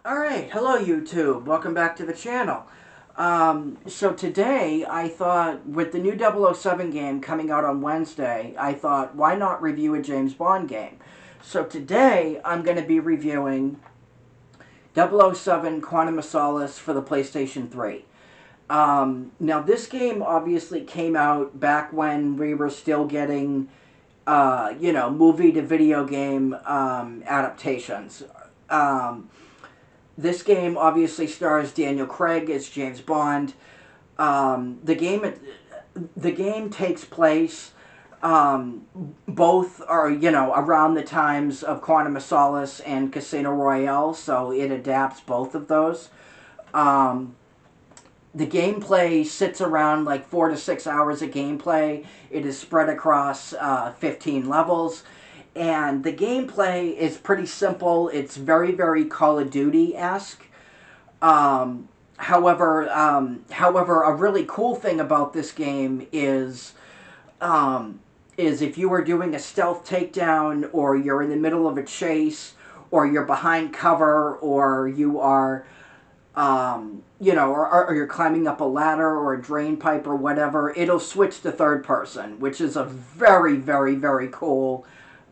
Alright, hello YouTube. Welcome back to the channel. So today I thought, with the new 007 game coming out on Wednesday, I thought, why not review a James Bond game? So today I'm going to be reviewing 007 Quantum of Solace for the PlayStation 3. Now this game obviously came out back when we were still getting, movie to video game adaptations. This game obviously stars Daniel Craig as James Bond. The game takes place. Both are around the times of Quantum of Solace and Casino Royale, so it adapts both of those. The gameplay sits around like 4 to 6 hours of gameplay. It is spread across 15 levels. And the gameplay is pretty simple. It's very, very Call of Duty-esque. However, a really cool thing about this game is if you are doing a stealth takedown, or you're in the middle of a chase, or you're behind cover, or you are, or you're climbing up a ladder or a drain pipe or whatever, it'll switch to third person, which is a very, very, very cool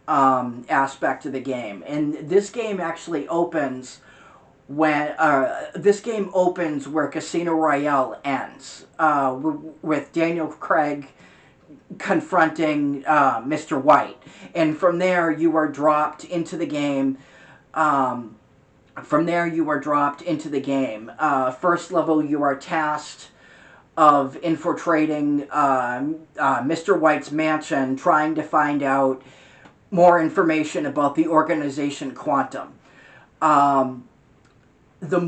aspect to the game. And this game actually opens where Casino Royale ends, with Daniel Craig confronting Mr. White, and from there you are dropped into the game. First level, you are tasked of infiltrating Mr. White's mansion, trying to find out more information about the organization Quantum. This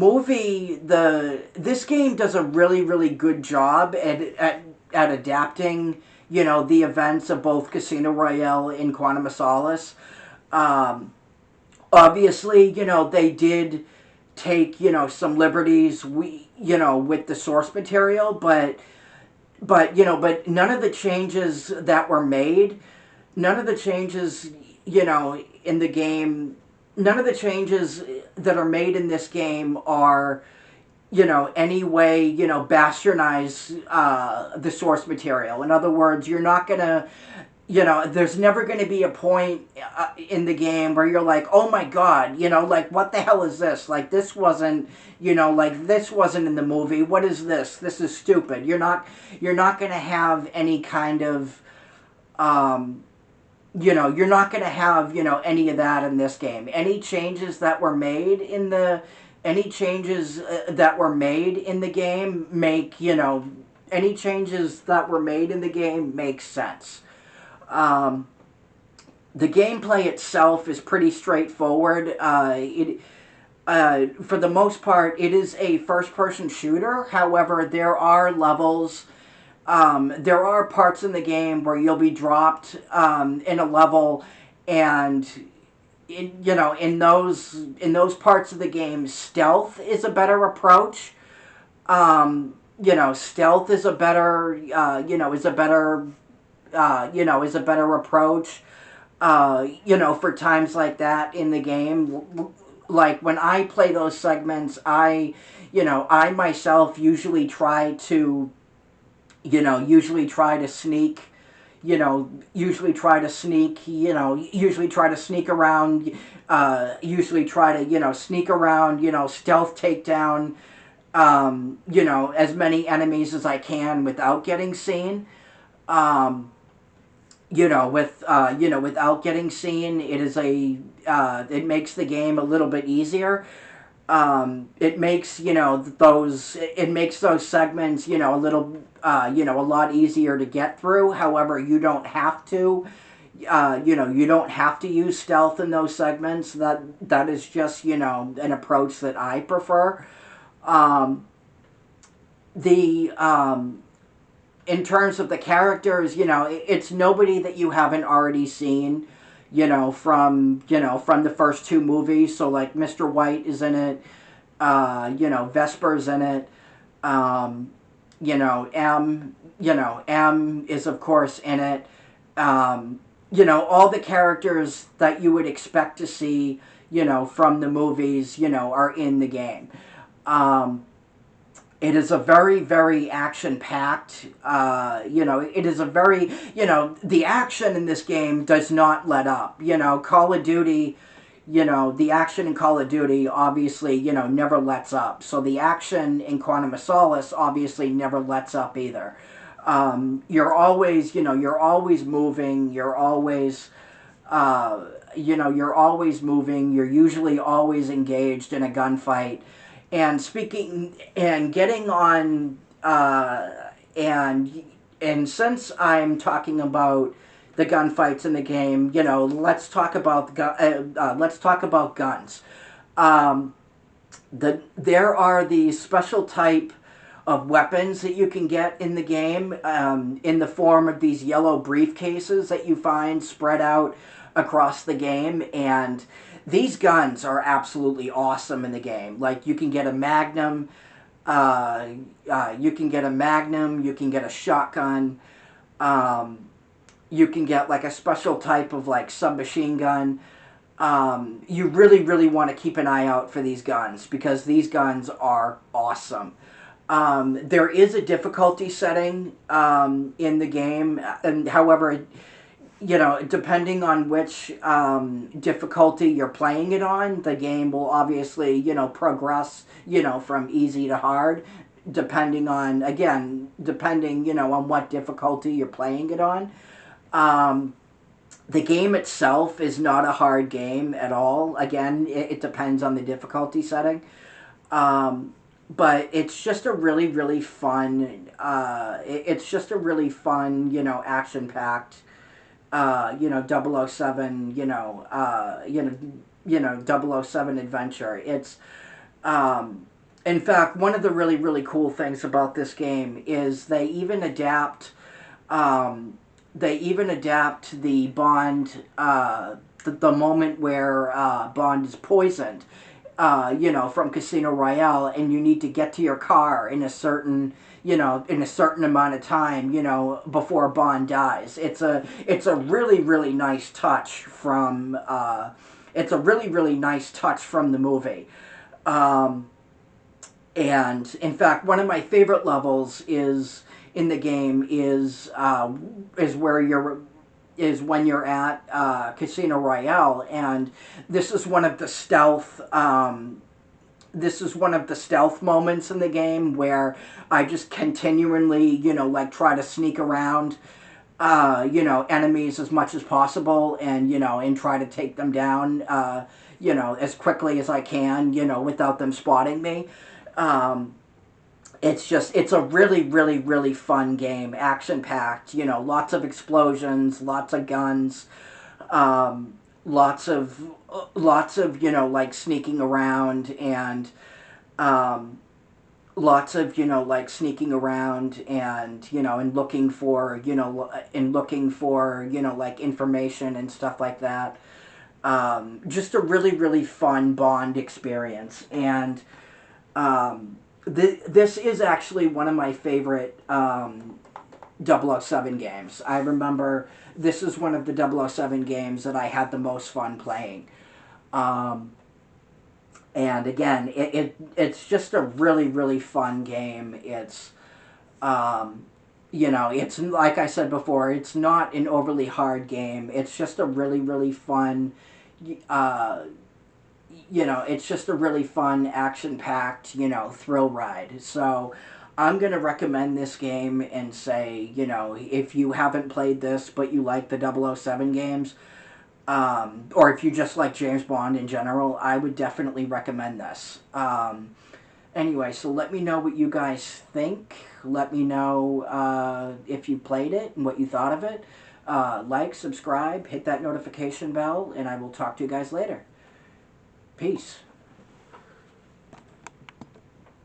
game does a really, really good job at adapting, the events of both Casino Royale and Quantum of Solace. Obviously, they did take, some liberties, with the source material, but none of the changes that were made, none of the changes in the game, none of the changes that are made in this game are, any way, bastardize the source material. In other words, you're not going to, there's never going to be a point in the game where you're like, oh my god, like, what the hell is this? Like, this wasn't, this wasn't in the movie. What is this? This is stupid. You're not going to have any kind of, you're not going to have, any of that in this game. Any changes that were made in the game make, any changes that were made in the game make sense. The gameplay itself is pretty straightforward. For the most part, it is a first-person shooter. However, there are levels. There are parts in the game where you'll be dropped in a level, and in those parts of the game, stealth is a better approach. Stealth is a better approach. For times like that in the game. Like, when I play those segments, I myself usually try to sneak around, stealth takedown, as many enemies as I can without getting seen. Without getting seen, it makes the game a little bit easier. It makes those segments, a little, a lot easier to get through. However, you don't have to, you don't have to use stealth in those segments. That is just, an approach that I prefer. In terms of the characters, it's nobody that you haven't already seen, from the first two movies. So, like, Mr. White is in it, Vesper's in it, M is, of course, in it. All the characters that you would expect to see, from the movies, are in the game. Um, it is a very, very action-packed, it is a very, the action in this game does not let up. Call of Duty, the action in Call of Duty obviously, never lets up. So the action in Quantum of Solace obviously never lets up either. You're always moving, you're always moving, you're usually always engaged in a gunfight. And speaking and getting on, and since I'm talking about the gunfights in the game, let's talk about guns. Um, there are these special type of weapons that you can get in the game, in the form of these yellow briefcases that you find spread out across the game. And these guns are absolutely awesome in the game. Like, you can get a Magnum, you can get a Magnum, you can get a shotgun, um, you can get like a special type of like submachine gun. You really, really want to keep an eye out for these guns, because these guns are awesome. There is a difficulty setting, in the game, and however, depending on which, difficulty you're playing it on, the game will obviously, progress, from easy to hard, depending, on what difficulty you're playing it on. Um, the game itself is not a hard game at all. Again, it depends on the difficulty setting. But it's just a really, really fun, it's just a really fun, action-packed, 007, 007 adventure. In fact, one of the really, really cool things about this game is they even adapt the Bond, the moment where, Bond is poisoned, from Casino Royale, and you need to get to your car in a certain, amount of time, before Bond dies. It's a really, really nice touch from, the movie. And in fact, one of my favorite levels is in the game is where you're is when you're at, Casino Royale, and this is one of the stealth. This is one of the stealth moments in the game where I just continually, like, try to sneak around, enemies as much as possible, and try to take them down, as quickly as I can, without them spotting me. Um, it's a really, really, really fun game, action packed. Lots of explosions, lots of guns, um, lots of like sneaking around, and um, lots of like sneaking around, and looking for like information and stuff like that. Just a really, really fun Bond experience. And this is actually one of my favorite, 007 games. I remember this is one of the 007 games that I had the most fun playing. Um, and again, it's just a really, really fun game. Um, it's like I said before, it's not an overly hard game. It's just a really, really fun, uh, it's just a really fun, action-packed, thrill ride. So I'm going to recommend this game and say, if you haven't played this but you like the 007 games, or if you just like James Bond in general, I would definitely recommend this. Anyway, so let me know what you guys think. Let me know, if you played it and what you thought of it. Like, subscribe, hit that notification bell, and I will talk to you guys later. Peace.